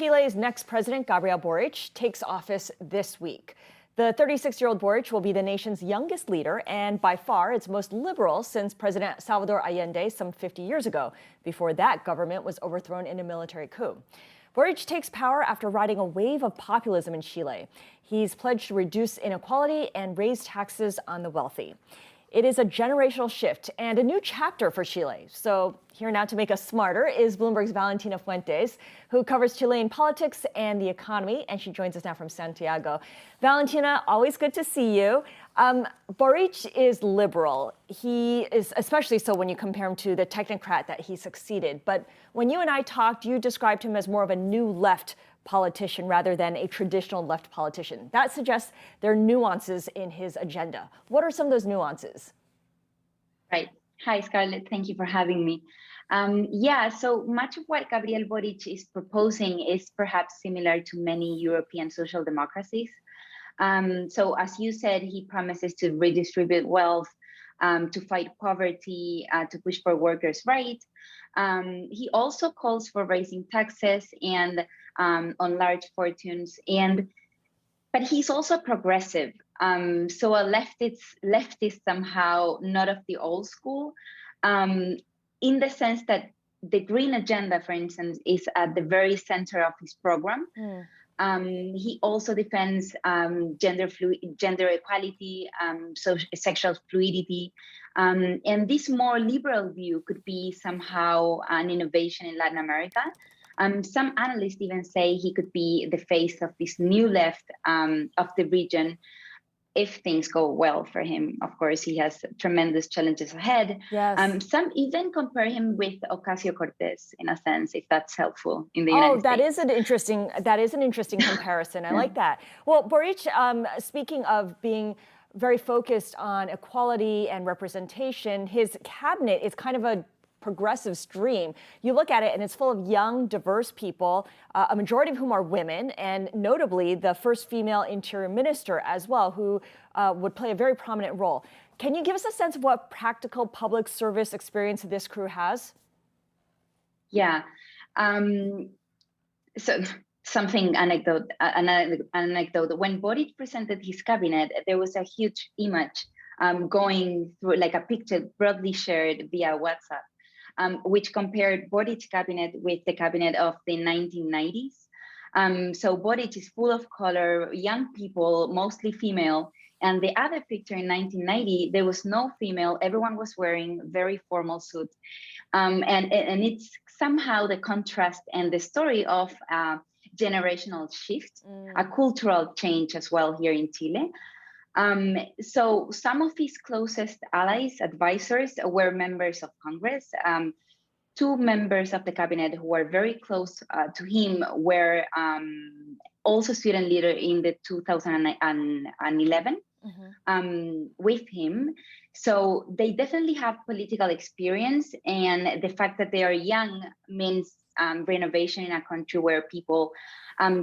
Chile's next president, Gabriel Boric, takes office this week. The 36-year-old Boric will be the nation's youngest leader and by far its most liberal since President Salvador Allende some 50 years ago. Before that government was overthrown in a military coup. Boric takes power after riding a wave of populism in Chile. He's pledged to reduce inequality and raise taxes on the wealthy. It is a generational shift and a new chapter for Chile. So here now to make us smarter is Bloomberg's Valentina Fuentes, who covers Chilean politics and the economy, and she joins us now from Santiago. Valentina, always good to see you. Boric is liberal. He is especially so when you compare him to the technocrat that he succeeded. But when you and I talked, you described him as more of a new left politician rather than a traditional left politician. That suggests there are nuances in his agenda. What are some of those nuances? Right. Hi, Scarlet. Thank you for having me. So much of what Gabriel Boric is proposing is perhaps similar to many European social democracies. So as you said, he promises to redistribute wealth, to fight poverty, to push for workers' rights. He also calls for raising taxes and on large fortunes, but he's also progressive. So a leftist somehow not of the old school, in the sense that the green agenda, for instance, is at the very center of his program. He also defends gender equality, sexual fluidity. And this more liberal view could be somehow an innovation in Latin America. Some analysts even say he could be the face of this new left of the region if things go well for him. Of course, he has tremendous challenges ahead. Yes. Some even compare him with Ocasio-Cortez in a sense, if that's helpful in the United States. That is an interesting comparison. I like that. Well, Boric, speaking of being very focused on equality and representation, his cabinet is kind of a progressive stream. You look at it and it's full of young, diverse people, a majority of whom are women, and notably the first female interior minister as well, who would play a very prominent role. Can you give us a sense of what practical public service experience this crew has? Yeah. So something anecdote. When Boric presented his cabinet, there was a huge image going through, like a picture broadly shared via WhatsApp, which compared Boric's cabinet with the cabinet of the 1990s. So Boric is full of color, young people, mostly female. And the other picture in 1990, there was no female. Everyone was wearing very formal suits. And it's somehow the contrast and the story of generational shift, a cultural change as well here in Chile. So some of his closest allies, advisors, were members of Congress. Two members of the cabinet who were very close to him were also student leader in the 2011 with him. So they definitely have political experience, and the fact that they are young means renovation in a country where people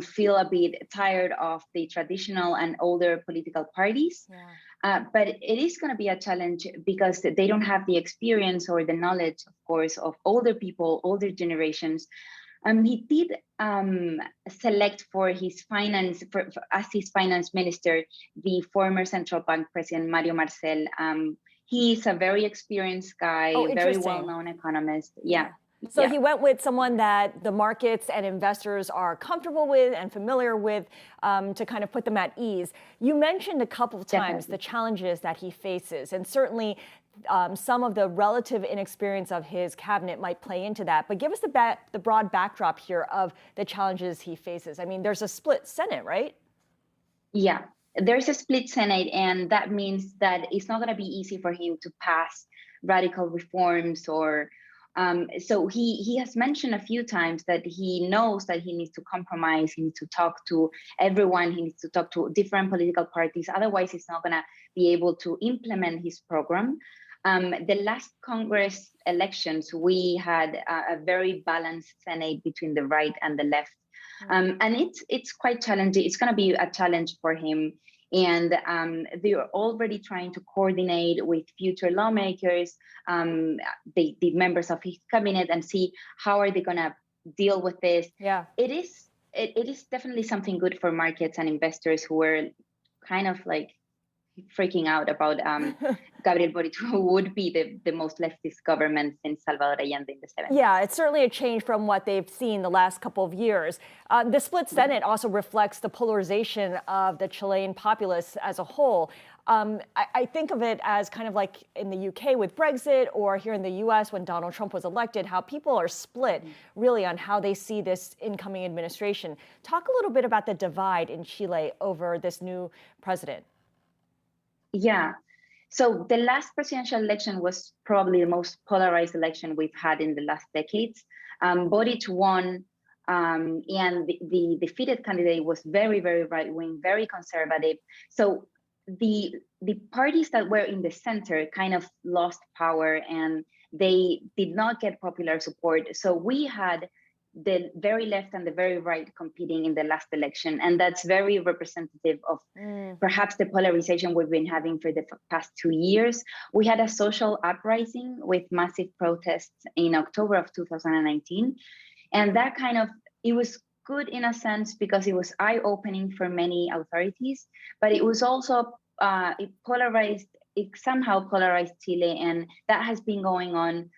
feel a bit tired of the traditional and older political parties. Yeah. But it is going to be a challenge because they don't have the experience or the knowledge, of course, of older people, older generations. He did select for his finance, as his finance minister, the former central bank president, Mario Marcel. He's a very experienced guy, very well-known economist. Yeah. So he went with someone that the markets and investors are comfortable with and familiar with to kind of put them at ease. You mentioned a couple of times the challenges that he faces, and certainly some of the relative inexperience of his cabinet might play into that. But give us the broad backdrop here of the challenges he faces. I mean, there's a split Senate, right? Yeah, there's a split Senate, and that means that it's not going to be easy for him to pass radical reforms or so he has mentioned a few times that he knows that he needs to compromise, he needs to talk to everyone, he needs to talk to different political parties. Otherwise, he's not going to be able to implement his program. The last Congress elections, we had a very balanced Senate between the right and the left. And it's quite challenging. It's going to be a challenge for him. And they are already trying to coordinate with future lawmakers, the members of his cabinet, and see how are they going to deal with this. Yeah, it it is definitely something good for markets and investors who were kind of like freaking out about Gabriel Boric, who would be the most leftist government since Salvador Allende in the 70s. Yeah, it's certainly a change from what they've seen the last couple of years. The split Senate also reflects the polarization of the Chilean populace as a whole. I think of it as kind of like in the UK with Brexit, or here in the US when Donald Trump was elected, how people are split really on how they see this incoming administration. Talk a little bit about the divide in Chile over this new president. Yeah. So the last presidential election was probably the most polarized election we've had in the last decades. Boric won, and the defeated candidate was very, very right-wing, very conservative. So the parties that were in the center kind of lost power, and they did not get popular support. So we had the very left and the very right competing in the last election. And that's very representative of perhaps the polarization we've been having for the past 2 years. We had a social uprising with massive protests in October of 2019. And that it was good in a sense because it was eye-opening for many authorities, but it was also, it somehow polarized Chile, and that has been going on.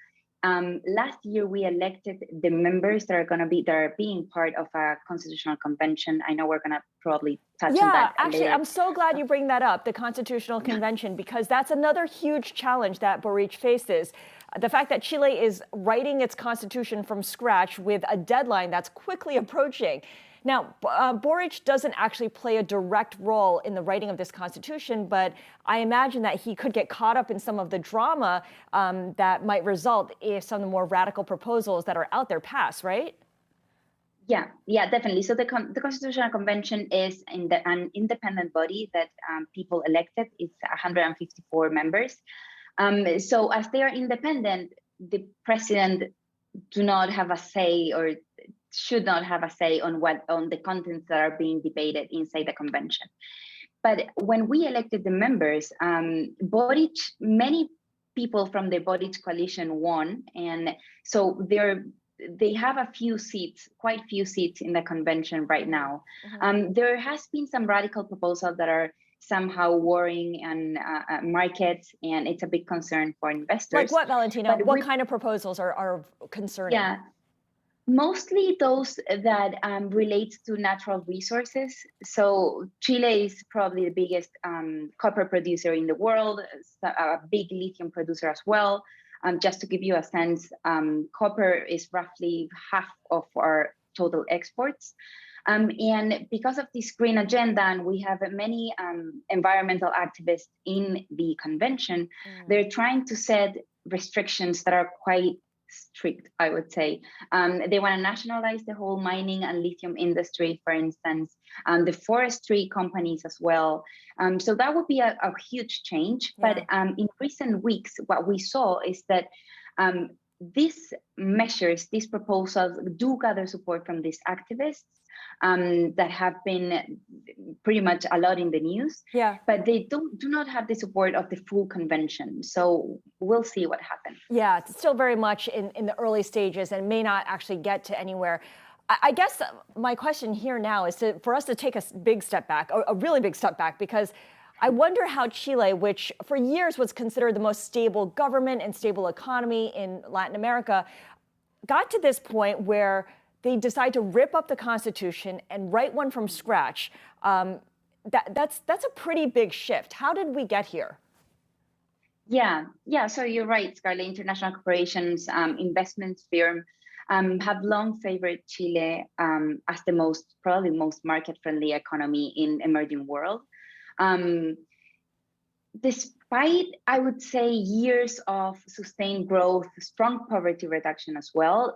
Last year, we elected the members that are being part of a constitutional convention. I know we're going to probably touch on that actually, later. I'm so glad you bring that up, the constitutional convention, because that's another huge challenge that Boric faces. The fact that Chile is writing its constitution from scratch with a deadline that's quickly approaching. Now, Boric doesn't actually play a direct role in the writing of this constitution, but I imagine that he could get caught up in some of the drama that might result if some of the more radical proposals that are out there pass, right? Yeah, definitely. So the Constitutional Convention is an independent body that people elected. It's 154 members. So as they are independent, the president do not have a say, or should not have a say on the contents that are being debated inside the convention. But when we elected the members, Boric, many people from the Boric coalition won, and so they have quite few seats in the convention right now. There has been some radical proposals that are somehow worrying and markets, and it's a big concern for investors. Like what, Valentina? What kind of proposals are concerning? Yeah. Mostly those that relate to natural resources. So Chile is probably the biggest copper producer in the world, a big lithium producer as well. Just to give you a sense, copper is roughly half of our total exports. And because of this green agenda, and we have many environmental activists in the convention, they're trying to set restrictions that are quite strict, I would say. They want to nationalize the whole mining and lithium industry, for instance, the forestry companies as well. So that would be a huge change. Yeah. But in recent weeks, what we saw is that these measures, these proposals do gather support from these activists that have been pretty much a lot in the news. Yeah. But they do not have the support of the full convention. So we'll see what happens. Yeah, it's still very much in the early stages and may not actually get to anywhere. I guess my question here now is for us to take a big step back, a really big step back, because I wonder how Chile, which for years was considered the most stable government and stable economy in Latin America, got to this point where they decide to rip up the Constitution and write one from scratch. That's a pretty big shift. How did we get here? Yeah. So you're right, Scarlet. International corporations, investment firms have long favored Chile as the probably most market-friendly economy in emerging world. Despite, I would say, years of sustained growth, strong poverty reduction as well,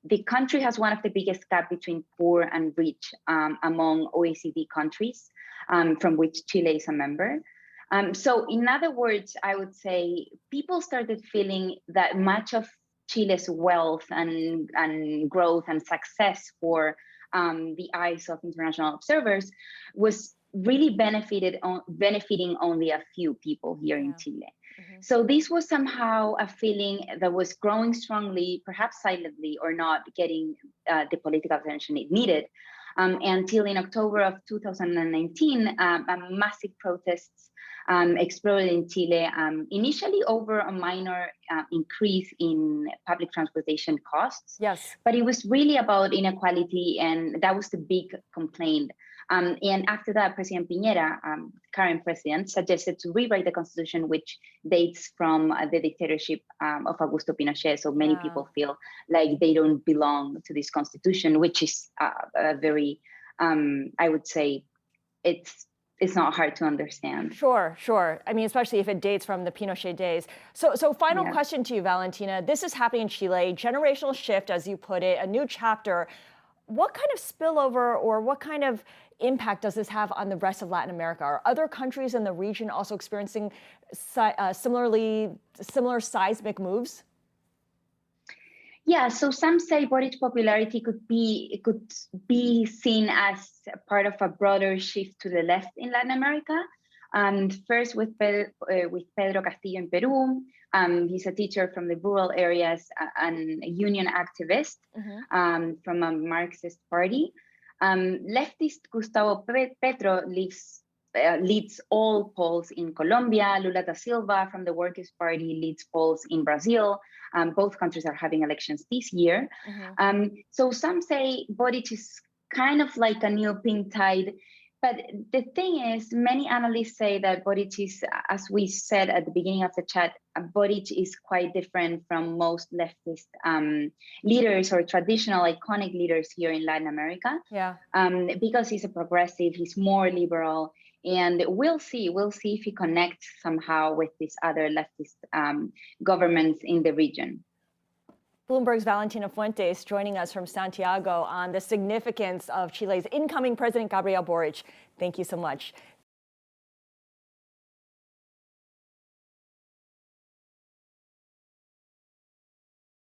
the country has one of the biggest gap between poor and rich among OECD countries, from which Chile is a member. So in other words, I would say people started feeling that much of Chile's wealth and growth and success for the eyes of international observers was really benefiting only a few people here in Chile. So this was somehow a feeling that was growing strongly, perhaps silently or not getting the political attention it needed. until in October of 2019, massive protests exploded in Chile, initially over a minor increase in public transportation costs. Yes. But it was really about inequality, and that was the big complaint. And after that, President Piñera, current president, suggested to rewrite the constitution, which dates from the dictatorship of Augusto Pinochet. So many people feel like they don't belong to this constitution, which is a very, I would say, it's not hard to understand. Sure. I mean, especially if it dates from the Pinochet days. So final question to you, Valentina. This is happening in Chile, generational shift, as you put it, a new chapter. What kind of spillover or what kind of impact does this have on the rest of Latin America? Are other countries in the region also experiencing similar seismic moves? Yeah, so some say Boric's popularity could be seen as part of a broader shift to the left in Latin America. First with Pedro Castillo in Peru. He's a teacher from the rural areas and a union activist from a Marxist party. Leftist Gustavo Petro leads all polls in Colombia. Lula da Silva from the Workers' Party leads polls in Brazil. Both countries are having elections this year. So some say Boric is kind of like a new pink tide. But the thing is, many analysts say that Boric is, as we said at the beginning of the chat, Boric is quite different from most leftist leaders or traditional iconic leaders here in Latin America. Yeah. Because he's a progressive, he's more liberal, and we'll see if he connects somehow with these other leftist governments in the region. Bloomberg's Valentina Fuentes joining us from Santiago on the significance of Chile's incoming President Gabriel Boric. Thank you so much.